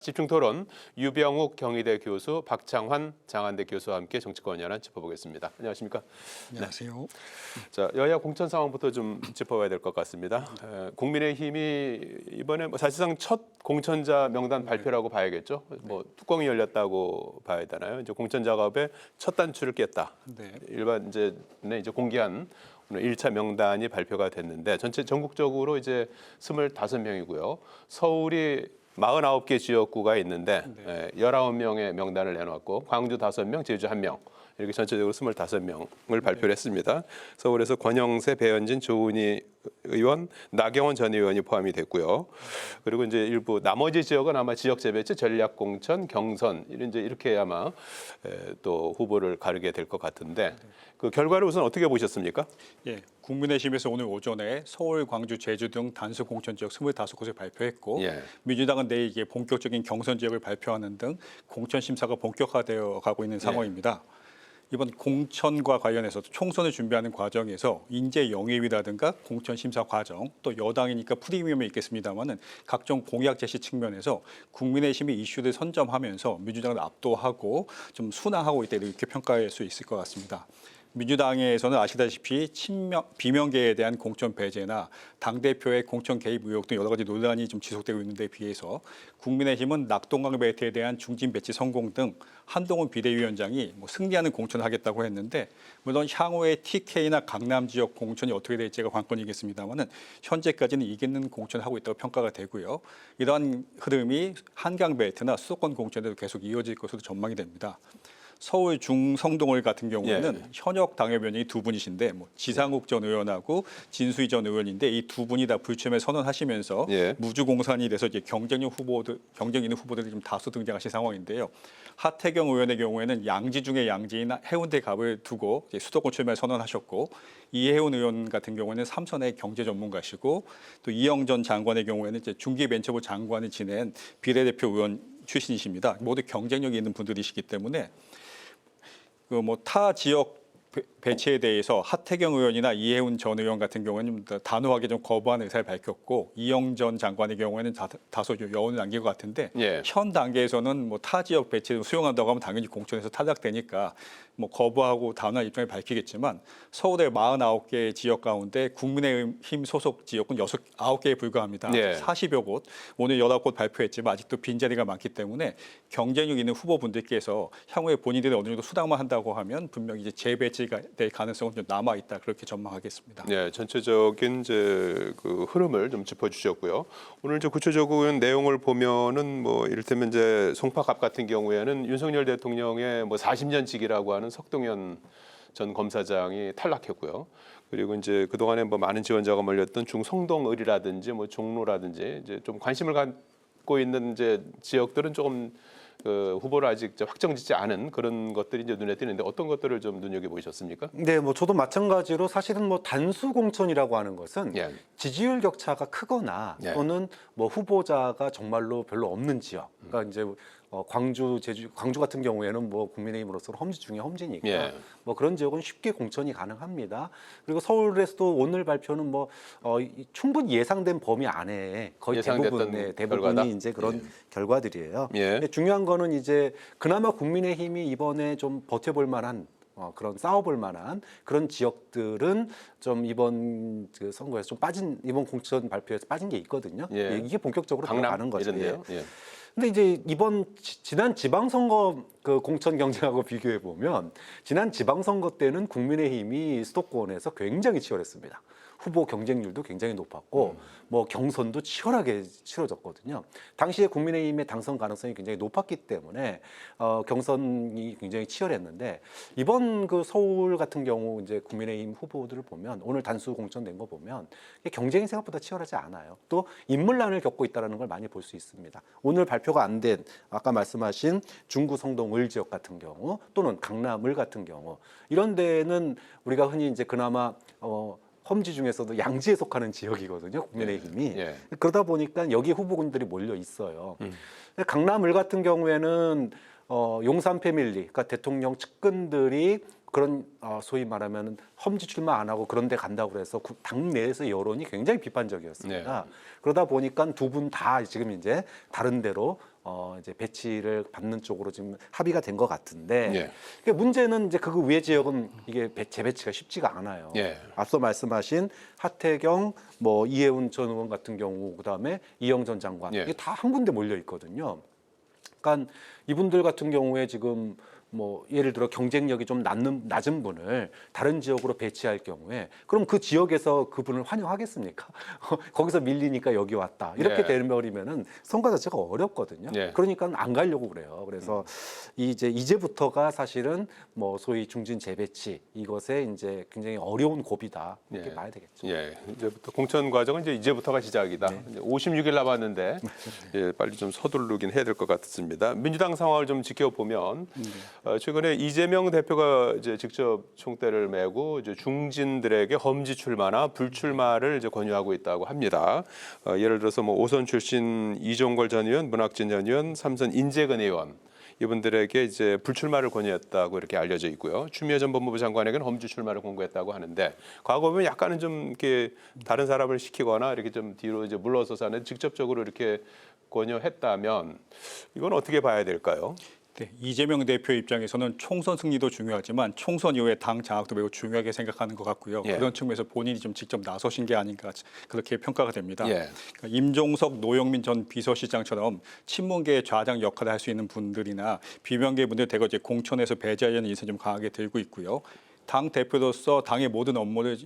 집중토론 유병욱 경희대 교수, 박창환 장한대 교수와 함께 정치권 연한 짚어보겠습니다. 안녕하십니까? 안녕하세요. 네. 자, 여야 공천 상황부터 좀 짚어봐야 될 것 같습니다. 국민의힘이 이번에 사실상 첫 공천자 명단 발표라고 봐야겠죠. 뚜껑이 열렸다고 봐야 되나요? 이제 공천 작업에 첫 단추를 깼다. 네. 일반 이제 공개한 오늘 1차 명단이 발표가 됐는데 전체 전국적으로 이제 25명이고요. 서울이 49개 지역구가 있는데 19명의 명단을 내놓았고 광주 5명, 제주 1명 이렇게 전체적으로 25명을 발표를 했습니다. 서울에서 권영세, 배현진, 조은희 의원, 나경원 전 의원이 포함이 됐고요. 그리고 이제 일부 나머지 지역은 아마 지역 재배치, 전략 공천, 경선 이렇게 아마 또 후보를 가르게 될 것 같은데 그 결과를 우선 어떻게 보셨습니까? 예, 국민의힘에서 오늘 오전에 서울, 광주, 제주 등 단수 공천 지역 25곳을 발표했고 민주당은 내일 이게 본격적인 경선 지역을 발표하는 등 공천 심사가 본격화되어 가고 있는 상황입니다. 이번 공천과 관련해서 총선을 준비하는 과정에서 인재 영입이라든가 공천 심사 과정, 또 여당이니까 프리미엄이 있겠습니다만은 각종 공약 제시 측면에서 국민의힘이 이슈를 선점하면서 민주당을 압도하고 좀 순항하고 있다 이렇게 평가할 수 있을 것 같습니다. 민주당에서는 아시다시피 비명계에 대한 공천 배제나 당대표의 공천 개입 의혹 등 여러 가지 논란이 좀 지속되고 있는 데 비해서 국민의힘은 낙동강 벨트에 대한 중진 배치 성공 등 한동훈 비대위원장이 승리하는 공천을 하겠다고 했는데 물론 향후에 TK나 강남 지역 공천이 어떻게 될지가 관건이겠습니다만은 현재까지는 이기는 공천을 하고 있다고 평가가 되고요. 이러한 흐름이 한강 벨트나 수도권 공천에도 계속 이어질 것으로 전망이 됩니다. 서울 중성동을 같은 경우에는 현역 당협위원이 두 분이신데 지상욱 전 의원하고 진수희 전 의원인데 이 두 분이 다 불출마 선언하시면서 무주공산이 돼서 이제 경쟁 있는 후보들이 좀 다수 등장하신 상황인데요. 하태경 의원의 경우에는 양지 중에 양지인 해운대 갑을 두고 수도권 출마 선언하셨고 이해훈 의원 같은 경우에는 삼선의 경제 전문가시고 또 이영 전 장관의 경우에는 이제 중기벤처부 장관을 지낸 비례대표 의원 출신이십니다. 모두 경쟁력이 있는 분들이시기 때문에 타 지역 배치에 대해서 하태경 의원이나 이해훈 전 의원 같은 경우에는 단호하게 좀 거부하는 의사를 밝혔고 이영 전 장관의 경우에는 다소 여운을 남긴 것 같은데 현 단계에서는 타 지역 배치를 수용한다고 하면 당연히 공천에서 탈락되니까 거부하고 단호한 입장을 밝히겠지만 서울의 49개 지역 가운데 국민의힘 소속 지역은 9개에 불과합니다. 40여 곳, 오늘 19곳 발표했지만 아직도 빈자리가 많기 때문에 경쟁력 있는 후보분들께서 향후에 본인들이 어느 정도 수당만 한다고 하면 분명히 이제 재배치가 될 가능성은 좀 남아 있다 그렇게 전망하겠습니다. 네, 전체적인 이제 그 흐름을 좀 짚어주셨고요. 오늘 이제 구체적인 내용을 보면은 이를테면 이제 송파갑 같은 경우에는 윤석열 대통령의 40년직이라고 하는 석동현 전 검사장이 탈락했고요. 그리고 이제 그동안에 많은 지원자가 몰렸던 중성동을이라든지 종로라든지 이제 좀 관심을 갖고 있는 이제 지역들은 조금 후보를 아직 확정짓지 않은 그런 것들이 이제 눈에 띄는데 어떤 것들을 좀 눈여겨 보셨습니까? 네, 저도 마찬가지로 사실은 단수 공천이라고 하는 것은 지지율 격차가 크거나 또는 후보자가 정말로 별로 없는 지역, 그러니까 이제 광주, 제주, 광주 같은 경우에는 국민의힘으로서 험지 중에 험지니까 그런 지역은 쉽게 공천이 가능합니다. 그리고 서울에서도 오늘 발표는 충분히 예상된 범위 안에 거의 대부분이 이제 그런 결과들이에요. 근데 중요한 거는 이제 그나마 국민의힘이 이번에 좀 버텨볼 만한 그런 싸워볼 만한 그런 지역들은 좀 이번 그 선거에서 좀 빠진 이번 공천 발표에서 빠진 게 있거든요. 이게 본격적으로 들어가는 거죠. 근데 이제 지난 지방선거 그 공천 경쟁하고 비교해 보면 지난 지방선거 때는 국민의힘이 수도권에서 굉장히 치열했습니다. 후보 경쟁률도 굉장히 높았고 경선도 치열하게 치러졌거든요. 당시에 국민의힘의 당선 가능성이 굉장히 높았기 때문에 경선이 굉장히 치열했는데 이번 그 서울 같은 경우 이제 국민의힘 후보들을 보면 오늘 단수 공천된 거 보면 경쟁이 생각보다 치열하지 않아요. 또 인물난을 겪고 있다는 걸 많이 볼 수 있습니다. 오늘 발표가 안 된 아까 말씀하신 중구 성동 을 지역 같은 경우 또는 강남 을 같은 경우 이런 데는 우리가 흔히 이제 그나마 험지 중에서도 양지에 속하는 지역이거든요. 국민의힘이. 그러다 보니까 여기 후보군들이 몰려 있어요. 강남을 같은 경우에는 용산 패밀리, 그러니까 대통령 측근들이 그런 소위 말하면 험지 출마 안 하고 그런 데 간다고 해서 당내에서 여론이 굉장히 비판적이었습니다. 그러다 보니까 두 분 다 지금 이제 다른 데로 이제 배치를 받는 쪽으로 지금 합의가 된 것 같은데 예. 그러니까 문제는 이제 그 외 지역은 이게 재배치가 쉽지가 않아요. 예. 앞서 말씀하신 하태경, 뭐 이해운 전 의원 같은 경우, 그다음에 이영 전 장관 예. 이게 다 한 군데 몰려 있거든요. 그러니까 이분들 같은 경우에 지금 뭐 예를 들어 경쟁력이 좀 낮은 분을 다른 지역으로 배치할 경우에 그럼 그 지역에서 그분을 환영하겠습니까? 거기서 밀리니까 여기 왔다 이렇게 예. 되버리면은 선거 자체가 어렵거든요. 예. 그러니까 안 가려고 그래요. 그래서 이제부터가 사실은 뭐 소위 중진 재배치 이것에 이제 굉장히 어려운 고비다 이렇게 예. 봐야 되겠죠. 예, 이제부터 공천 과정은 이제부터가 시작이다. 이제 56일 남았는데 예, 빨리 좀 서두르긴 해야 될 것 같습니다. 민주당 상황을 좀 지켜보면 최근에 이재명 대표가 이제 직접 총대를 메고 이제 중진들에게 험지 출마나 불출마를 이제 권유하고 있다고 합니다. 예를 들어서 뭐 오선 출신 이종걸 전 의원, 문학진 전 의원, 삼선 인재근 의원. 이분들에게 이제 불출마를 권유했다고 이렇게 알려져 있고요. 추미애 전 법무부 장관에게는 험지 출마를 권고했다고 하는데 과거 보면 약간은 좀 이렇게 다른 사람을 시키거나 이렇게 좀 뒤로 이제 물러서서는 직접적으로 이렇게 권유했다면 이건 어떻게 봐야 될까요? 네, 이재명 대표 입장에서는 총선 승리도 중요하지만 총선 이후에 당 장악도 매우 중요하게 생각하는 것 같고요. 예. 그런 측면에서 본인이 좀 직접 나서신 게 아닌가 그렇게 평가가 됩니다. 예. 그러니까 임종석, 노영민 전 비서실장처럼 친문계의 좌장 역할을 할 수 있는 분들이나 비명계 분들 대거 이제 공천에서 배제하려는 인생이 좀 강하게 들고 있고요. 당 대표로서 당의 모든 업무에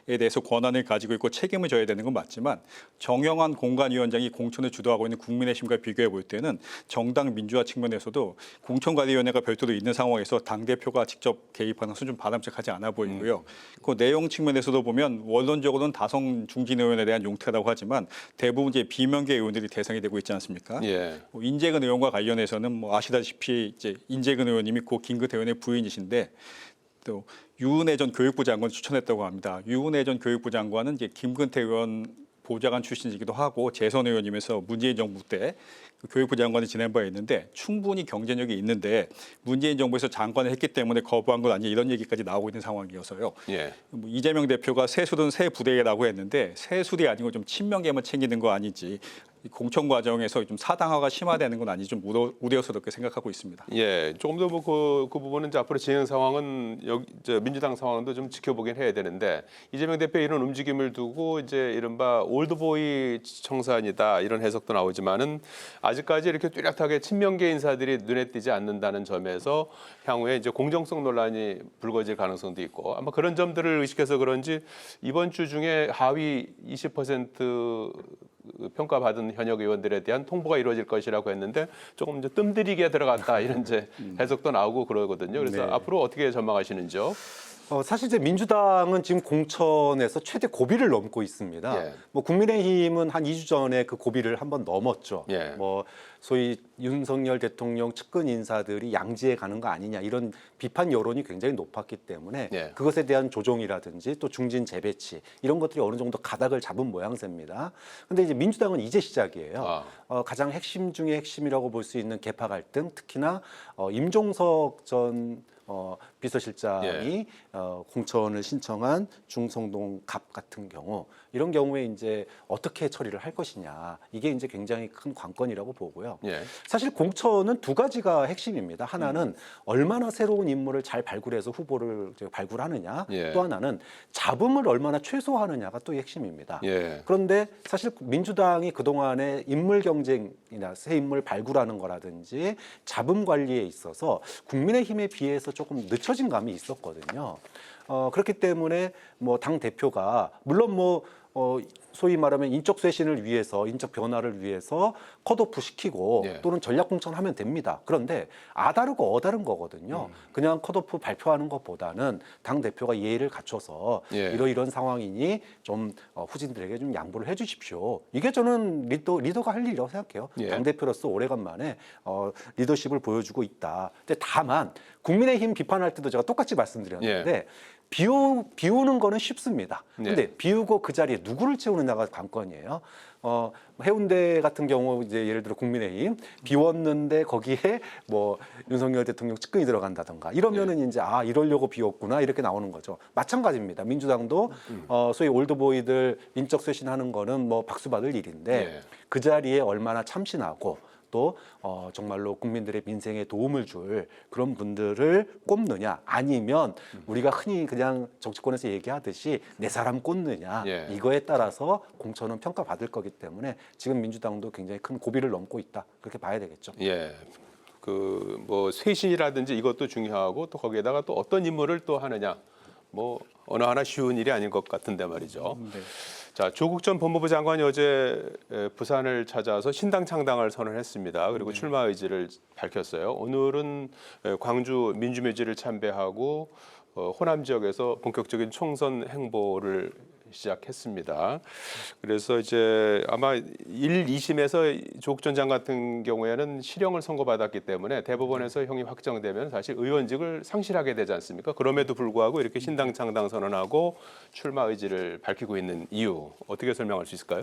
대해서 권한을 가지고 있고 책임을 져야 되는 건 맞지만 정영환 공관위원장이 공천을 주도하고 있는 국민의힘과 비교해 볼 때는 정당 민주화 측면에서도 공천관리위원회가 별도로 있는 상황에서 당 대표가 직접 개입하는 것은 좀 바람직하지 않아 보이고요. 그 내용 측면에서도 보면 원론적으로는 다성 중진 의원에 대한 용태라고 하지만 대부분 이제 비명계 의원들이 대상이 되고 있지 않습니까? 예. 인재근 의원과 관련해서는 뭐 아시다시피 이제 인재근 의원님이 고 김근태 의원의 부인이신데. 또 유은혜 전 교육부 장관 추천했다고 합니다. 유은혜 전 교육부 장관은 이제 김근태 의원 보좌관 출신이기도 하고 재선 의원이면서 문재인 정부 때 교육부 장관을 지낸 바 있는데 충분히 경쟁력이 있는데 문재인 정부에서 장관을 했기 때문에 거부한 건 아니냐 이런 얘기까지 나오고 있는 상황이어서요. 예. 뭐 이재명 대표가 새술은 새 부대라고 했는데 새술이 아니고 좀 친명계만 챙기는 거 아니지 공천 과정에서 좀 사당화가 심화되는 건 아니지 좀 우려스럽게 생각하고 있습니다. 예, 조금 더 뭐 그 부분은 이제 앞으로 진행 상황은 여기 이제 민주당 상황도 좀 지켜보긴 해야 되는데 이재명 대표 이런 움직임을 두고 이제 이른바 올드보이 청산이다 이런 해석도 나오지만은 아직까지 이렇게 뚜렷하게 친명계 인사들이 눈에 띄지 않는다는 점에서 향후에 이제 공정성 논란이 불거질 가능성도 있고 아마 그런 점들을 의식해서 그런지 이번 주 중에 하위 20% 평가받은 현역 의원들에 대한 통보가 이루어질 것이라고 했는데 조금 이제 뜸들이게 들어갔다 이런 이제 해석도 나오고 그러거든요. 그래서 네. 앞으로 어떻게 전망하시는지요? 사실 이제 민주당은 지금 공천에서 최대 고비를 넘고 있습니다. 예. 뭐 국민의힘은 한 2주 전에 그 고비를 한번 넘었죠. 예. 뭐 소위 윤석열 대통령 측근 인사들이 양지에 가는 거 아니냐 이런 비판 여론이 굉장히 높았기 때문에 예. 그것에 대한 조정이라든지 또 중진 재배치 이런 것들이 어느 정도 가닥을 잡은 모양새입니다. 근데 이제 민주당은 이제 시작이에요. 가장 핵심 중에 핵심이라고 볼 수 있는 계파 갈등, 특히나 임종석 전 비서실장이 공천을 신청한 중성동 갑 같은 경우 이런 경우에 이제 어떻게 처리를 할 것이냐 이게 이제 굉장히 큰 관건이라고 보고요. 예. 사실 공천은 두 가지가 핵심입니다. 하나는 얼마나 새로운 인물을 잘 발굴해서 후보를 발굴하느냐, 예. 또 하나는 잡음을 얼마나 최소화하느냐가 또 핵심입니다. 예. 그런데 사실 민주당이 그동안에 인물 경쟁이나 새 인물 발굴하는 거라든지 잡음 관리에 있어서 국민의힘에 비해서 조금 늦춰진 감이 있었거든요. 그렇기 때문에 뭐 당 대표가 물론 뭐 소위 말하면 인적 쇄신을 위해서 인적 변화를 위해서 컷오프 시키고 예. 또는 전략 공천하면 됩니다. 그런데 아다르고 어다른 거거든요. 그냥 컷오프 발표하는 것보다는 당 대표가 예의를 갖춰서 예. 이러이런 상황이니 좀 후진들에게 좀 양보를 해주십시오. 이게 저는 리더가 할 일이라고 생각해요. 예. 당 대표로서 오래간만에 리더십을 보여주고 있다. 근데 다만 국민의힘 비판할 때도 제가 똑같이 말씀드렸는데. 비우는 거는 쉽습니다. 근데 비우고 그 자리에 누구를 채우느냐가 관건이에요. 해운대 같은 경우 이제 예를 들어 국민의힘 비웠는데 거기에 뭐 윤석열 대통령 측근이 들어간다던가 이러면은 이제 이러려고 비웠구나 이렇게 나오는 거죠. 마찬가지입니다. 민주당도 소위 올드보이들 인적 쇄신하는 거는 뭐 박수 받을 일인데 그 자리에 얼마나 참신하고 또 정말로 국민들의 민생에 도움을 줄 그런 분들을 꼽느냐, 아니면 우리가 흔히 그냥 정치권에서 얘기하듯이 내 사람 꽂느냐, 예. 이거에 따라서 공천은 평가받을 거기 때문에 지금 민주당도 굉장히 큰 고비를 넘고 있다, 그렇게 봐야 되겠죠. 예. 그 뭐 쇄신이라든지 이것도 중요하고 또 거기에다가 또 어떤 임무를 또 하느냐, 뭐 어느 하나 쉬운 일이 아닌 것 같은데 말이죠. 네. 자, 조국 전 법무부 장관이 어제 부산을 찾아서 신당 창당을 선언했습니다. 그리고 출마 의지를 밝혔어요. 오늘은 광주 민주묘지를 참배하고 호남 지역에서 본격적인 총선 행보를 시작했습니다. 그래서 이제 아마 1, 2심에서 조국 전 장관 같은 경우에는 실형을 선고받았기 때문에 대법원에서 형이 확정되면 사실 의원직을 상실하게 되지 않습니까? 그럼에도 불구하고 이렇게 신당 창당 선언하고 출마 의지를 밝히고 있는 이유 어떻게 설명할 수 있을까요?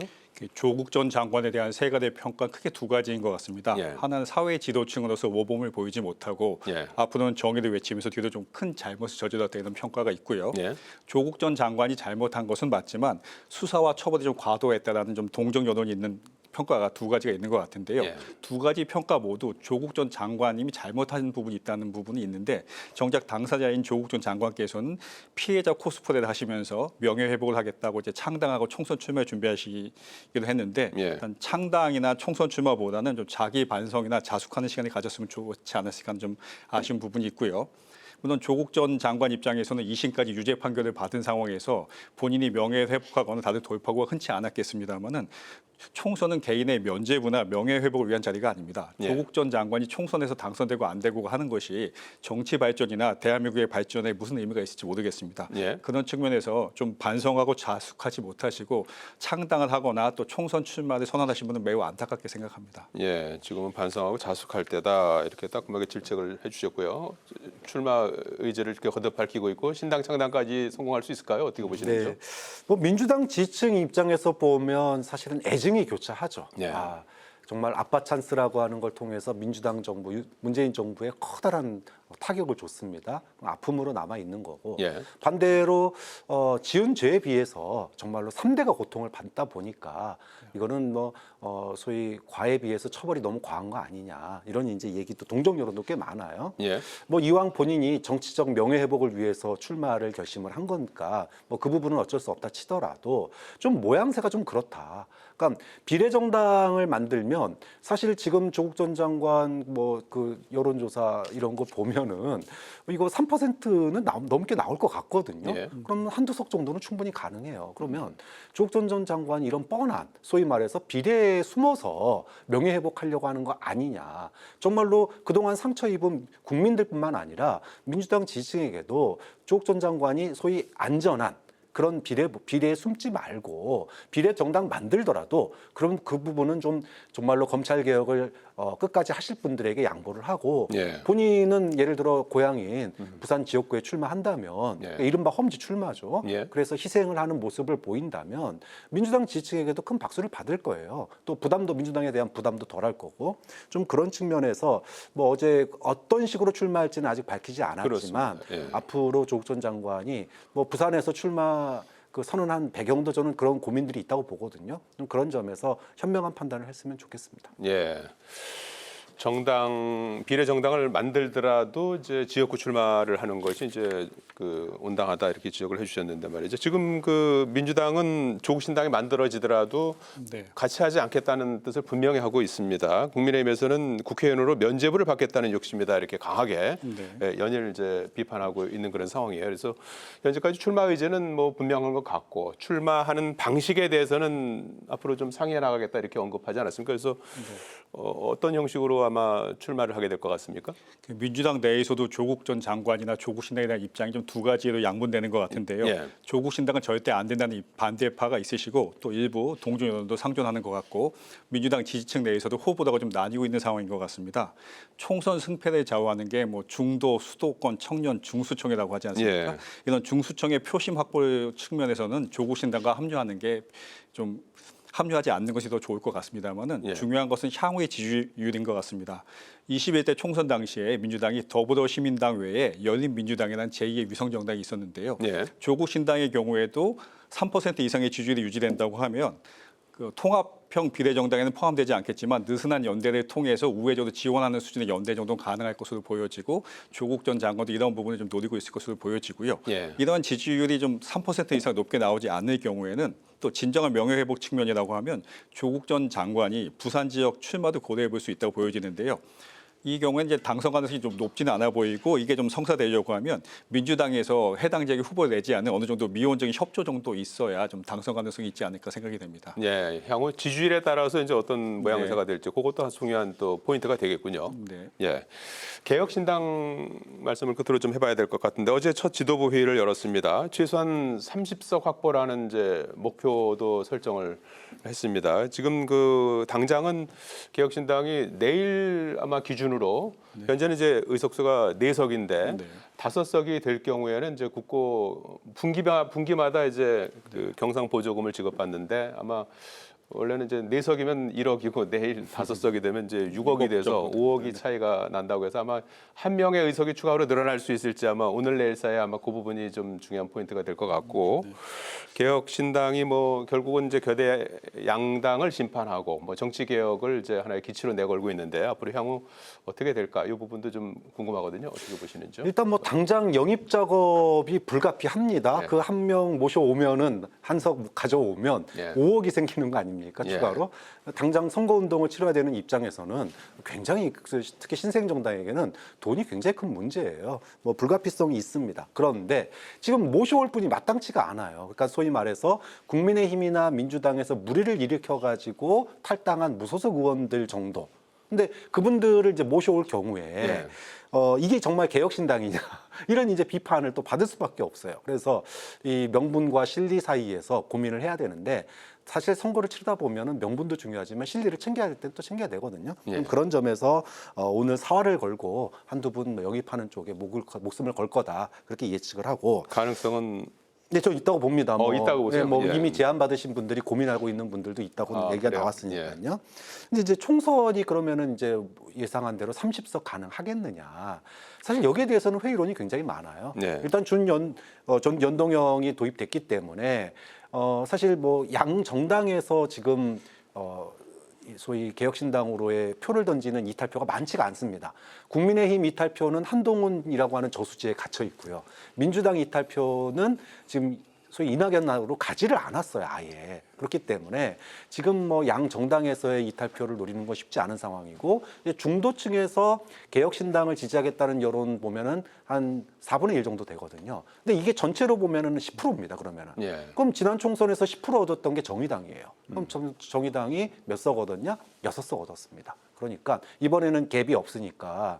조국 전 장관에 대한 세간의 평가 크게 두 가지인 것 같습니다. 예. 하나는 사회 지도층으로서 모범을 보이지 못하고 예. 앞으로는 정의를 외치면서 뒤로 좀 큰 잘못을 저질렀다 이런 평가가 있고요. 예. 조국 전 장관이 잘못한 것은 맞지만 수사와 처벌이 좀 과도했다라는 좀 동정 여론이 있는 평가가 두 가지가 있는 것 같은데요. 예. 두 가지 평가 모두 조국 전 장관님이 잘못한 부분이 있다는 부분이 있는데 정작 당사자인 조국 전 장관께서는 피해자 코스프레를 하시면서 명예회복을 하겠다고 이제 창당하고 총선 출마에 준비하시기도 했는데 예. 일단 창당이나 총선 출마보다는 좀 자기 반성이나 자숙하는 시간을 가졌으면 좋지 않았을까 하는 좀 아쉬운 부분이 있고요. 물론 조국 전 장관 입장에서는 2심까지 유죄 판결을 받은 상황에서 본인이 명예회복하거나 다들 돌파구가 흔치 않았겠습니다마는 총선은 개인의 면죄부나 명예회복을 위한 자리가 아닙니다. 예. 조국 전 장관이 총선에서 당선되고 안 되고 하는 것이 정치 발전이나 대한민국의 발전에 무슨 의미가 있을지 모르겠습니다. 예. 그런 측면에서 좀 반성하고 자숙하지 못하시고 창당을 하거나 또 총선 출마를 선언하신 분은 매우 안타깝게 생각합니다. 예, 지금은 반성하고 자숙할 때다 이렇게 따끔하게 질책을 해주셨고요. 출마 의지를 이렇게 거듭 밝히고 있고 신당 창당까지 성공할 수 있을까요? 어떻게 보시는지요? 네. 뭐 민주당 지지층 입장에서 보면 사실은 애증이 교차하죠. 예. 정말 아빠 찬스라고 하는 걸 통해서 민주당 정부, 문재인 정부에 커다란 타격을 줬습니다. 아픔으로 남아 있는 거고 예. 반대로 지은 죄에 비해서 정말로 3대가 고통을 받다 보니까 이거는 뭐 소위 과에 비해서 처벌이 너무 과한 거 아니냐 이런 이제 얘기도 동정 여론도 꽤 많아요. 예. 뭐 이왕 본인이 정치적 명예 회복을 위해서 출마를 결심을 한 거니까 뭐 그 부분은 어쩔 수 없다 치더라도 좀 모양새가 좀 그렇다. 그러니까 비례정당을 만들면 사실 지금 조국 전 장관 뭐 그 여론조사 이런 거 보면은 이거 3%는 넘게 나올 것 같거든요. 예. 그럼 한두 석 정도는 충분히 가능해요. 그러면 조국 전 장관이 이런 뻔한 소위 말해서 비례에 숨어서 명예회복하려고 하는 거 아니냐. 정말로 그동안 상처 입은 국민들뿐만 아니라 민주당 지지층에게도 조국 전 장관이 소위 안전한 그런 비례에 숨지 말고 비례 정당 만들더라도 그럼 그 부분은 좀 정말로 검찰 개혁을 끝까지 하실 분들에게 양보를 하고 예. 본인은 예를 들어 고향인 부산 지역구에 출마한다면 예. 그러니까 이른바 험지 출마죠. 예. 그래서 희생을 하는 모습을 보인다면 민주당 지지층에게도 큰 박수를 받을 거예요. 또 부담도 민주당에 대한 부담도 덜할 거고 좀 그런 측면에서 뭐 어제 어떤 식으로 출마할지는 아직 밝히지 않았지만 예. 앞으로 조국 전 장관이 뭐 부산에서 출마 그 선언한 배경도 저는 그런 고민들이 있다고 보거든요. 좀 그런 점에서 현명한 판단을 했으면 좋겠습니다. 예. 비례 정당을 만들더라도 이제 지역구 출마를 하는 것이 이제 그 온당하다 이렇게 지적을 해주셨는데 말이죠. 지금 그 민주당은 조국 신당이 만들어지더라도 네. 같이 하지 않겠다는 뜻을 분명히 하고 있습니다. 국민의힘에서는 국회의원으로 면죄부를 받겠다는 욕심이다 이렇게 강하게 네. 연일 이제 비판하고 있는 그런 상황이에요. 그래서 현재까지 출마 의지는 뭐 분명한 것 같고 출마하는 방식에 대해서는 앞으로 좀 상의해 나가겠다 이렇게 언급하지 않았습니까? 그래서 어떤 형식으로 아마 출마를 하게 될 것 같습니까? 민주당 내에서도 조국 전 장관이나 조국 신당에 대한 입장이 좀 두 가지로 양분되는 것 같은데요. 예. 조국 신당은 절대 안 된다는 반대파가 있으시고 또 일부 동정 여론도 상존하는 것 같고 민주당 지지층 내에서도 후보다가 좀 나뉘고 있는 상황인 것 같습니다. 총선 승패를 좌우하는 게 뭐 중도, 수도권, 청년, 중수청이라고 하지 않습니까? 예. 이런 중수청의 표심 확보 측면에서는 조국 신당과 합류하는 게 좀 합류하지 않는 것이 더 좋을 것 같습니다만은 예. 중요한 것은 향후의 지지율인 것 같습니다. 21대 총선 당시에 민주당이 더불어시민당 외에 열린민주당이라는 제2의 위성정당이 있었는데요. 예. 조국 신당의 경우에도 3% 이상의 지지율이 유지된다고 하면 그 통합 합형 비례정당에는 포함되지 않겠지만 느슨한 연대를 통해서 우회적으로 지원하는 수준의 연대 정도는 가능할 것으로 보여지고 조국 전 장관도 이런 부분을 좀 노리고 있을 것으로 보여지고요. 예. 이런 지지율이 좀 3% 이상 높게 나오지 않을 경우에는 또 진정한 명예회복 측면이라고 하면 조국 전 장관이 부산 지역 출마도 고려해 볼 수 있다고 보여지는데요. 이 경우에는 이제 당선 가능성이 좀 높지는 않아 보이고 이게 좀 성사되려고 하면 민주당에서 해당 지역에 후보를 내지 않는 어느 정도 미온적인 협조 정도 있어야 좀 당선 가능성이 있지 않을까 생각이 됩니다. 예, 향후 지지율에 따라서 이제 어떤 모양새가 될지 그것도 중요한 또 포인트가 되겠군요. 네. 예, 개혁신당 말씀을 끝으로 좀 해봐야 될 것 같은데 어제 첫 지도부 회의를 열었습니다. 최소한 30석 확보라는 이제 목표도 설정을 했습니다. 지금 그 당장은 개혁신당이 내일 아마 기준으로 현재는 이제 의석수가 4석인데 5석이 될 경우에는 이제 국고 분기마다 이제 그 경상 보조금을 지급받는데 아마 원래는 이제 4석이면 1억이고 내일 5석이 되면 이제 6억이 돼서 5억이 차이가 난다고 해서 아마 한 명의 의석이 추가로 늘어날 수 있을지 아마 오늘 내일 사이에 아마 그 부분이 좀 중요한 포인트가 될 것 같고 개혁신당이 뭐 결국은 이제 거대 양당을 심판하고 뭐 정치 개혁을 이제 하나의 기치로 내걸고 있는데 앞으로 향후 어떻게 될까 이 부분도 좀 궁금하거든요. 어떻게 보시는지요? 일단 뭐 당장 영입 작업이 불가피합니다. 네. 그 한 명 모셔오면은 한석 가져오면 네. 5억이 생기는 거 아닙니까? 예. 추가로. 당장 선거운동을 치러야 되는 입장에서는 굉장히 특히 신생정당에게는 돈이 굉장히 큰 문제예요. 뭐 불가피성이 있습니다. 그런데 지금 모셔올 분이 마땅치가 않아요. 그러니까 소위 말해서 국민의힘이나 민주당에서 무리를 일으켜가지고 탈당한 무소속 의원들 정도. 근데 그분들을 이제 모셔올 경우에 네. 이게 정말 개혁신당이냐 이런 이제 비판을 또 받을 수밖에 없어요. 그래서 이 명분과 실리 사이에서 고민을 해야 되는데 사실 선거를 치르다 보면은 명분도 중요하지만 실리를 챙겨야 될 때 또 챙겨야 되거든요. 예. 그런 점에서 오늘 사활을 걸고 한두 분 영입하는 쪽에 목숨을 걸 거다 그렇게 예측을 하고 가능성은 네, 저 있다고 봅니다. 있다고 보세요? 네, 뭐 예. 이미 제안 받으신 분들이 고민하고 있는 분들도 있다고 얘기가 그래요? 나왔으니까요. 근데 이제 총선이 그러면은 이제 예상한 대로 30석 가능하겠느냐? 사실 여기에 대해서는 회의론이 굉장히 많아요. 네. 일단 전 연동형이 도입됐기 때문에 사실 뭐 양 정당에서 지금 소위 개혁신당으로의 표를 던지는 이탈표가 많지가 않습니다. 국민의힘 이탈표는 한동훈이라고 하는 저수지에 갇혀 있고요. 민주당 이탈표는 지금 소위 이낙연으로 가지를 않았어요, 아예. 그렇기 때문에 지금 뭐 양 정당에서의 이탈표를 노리는 건 쉽지 않은 상황이고 중도층에서 개혁신당을 지지하겠다는 여론 보면은 한 4분의 1 정도 되거든요. 근데 이게 전체로 보면은 10%입니다. 그러면은. 예. 그럼 지난 총선에서 10% 얻었던 게 정의당이에요. 그럼 정의당이 몇 석 얻었냐? 6석 얻었습니다. 그러니까 이번에는 캡이 없으니까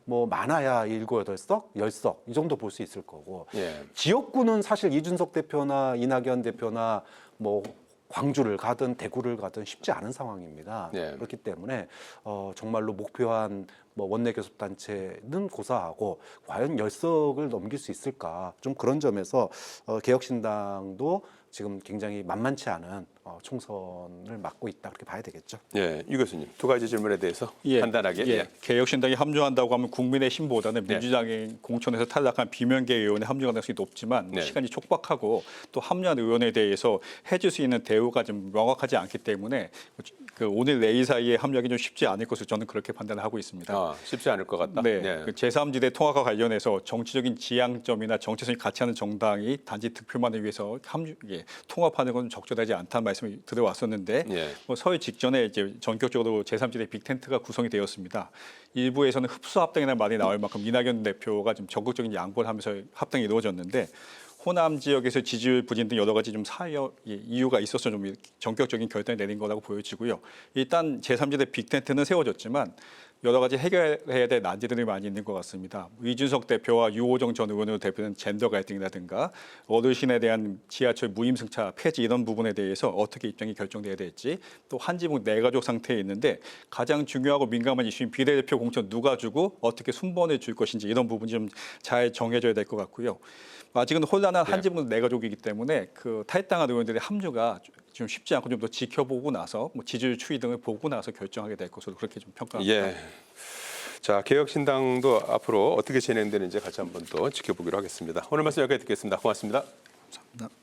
뭐 많아야 7, 8석, 10석 이 정도 볼 수 있을 거고 예. 지역구는 사실 이준석 대표나 이낙연 대표나 뭐 광주를 가든 대구를 가든 쉽지 않은 상황입니다. 네. 그렇기 때문에 정말로 목표한 뭐 원내 교섭단체는 고사하고 과연 10석을 넘길 수 있을까 좀 그런 점에서 개혁신당도 지금 굉장히 만만치 않은 총선을 맡고 있다 그렇게 봐야 되겠죠. 예, 유 교수님 두 가지 질문에 대해서 간단하게. 개혁신당이 합류한다고 하면 국민의힘보다는 민주당이 공천에서 탈락한 비명계 의원의 합류 가능성이 높지만 시간이 촉박하고 또 합류한 의원에 대해서 해줄 수 있는 대우가 좀 명확하지 않기 때문에 그 오늘 내일 사이에 합류하기 좀 쉽지 않을 것으로 저는 그렇게 판단을 하고 있습니다. 쉽지 않을 것 같다. 네, 그 제3지대 통합과 관련해서 정치적인 지향점이나 정체성이 같이 하는 정당이 단지 득표만을 위해서 통합하는 건 적절하지 않다는 말씀을 들어왔었는데 뭐 서해 직전에 이제 전격적으로 제3지대 빅텐트가 구성이 되었습니다. 일부에서는 흡수 합당이라는 말이 나올 만큼 이낙연 대표가 좀 적극적인 양보를 하면서 합당이 이루어졌는데 호남 지역에서 지지율 부진 등 여러 가지 좀 이유가 있어서 좀 전격적인 결단을 내린 거라고 보여지고요. 일단 제3지대 빅텐트는 세워졌지만 여러 가지 해결해야 될 난제들이 많이 있는 것 같습니다. 이준석 대표와 유호정 전 의원으로 대표된 젠더 갈등이라든가 어르신에 대한 지하철 무임승차 폐지 이런 부분에 대해서 어떻게 입장이 결정돼야 될지 또 한지붕 내가족 상태에 있는데 가장 중요하고 민감한 이슈인 비례대표 공천 누가 주고 어떻게 순번을 줄 것인지 이런 부분이 좀 잘 정해져야 될 것 같고요. 아직은 혼란한 한지붕 내가족이기 때문에 그 탈당한 의원들의 합류가 좀 쉽지 않고 좀 더 지켜보고 나서 뭐 지지율 추이 등을 보고 나서 결정하게 될 것으로 그렇게 좀 평가합니다. 예. 자, 개혁신당도 앞으로 어떻게 진행되는지 같이 한번 또 지켜보기로 하겠습니다. 오늘 말씀 여기까지 듣겠습니다. 고맙습니다. 감사합니다.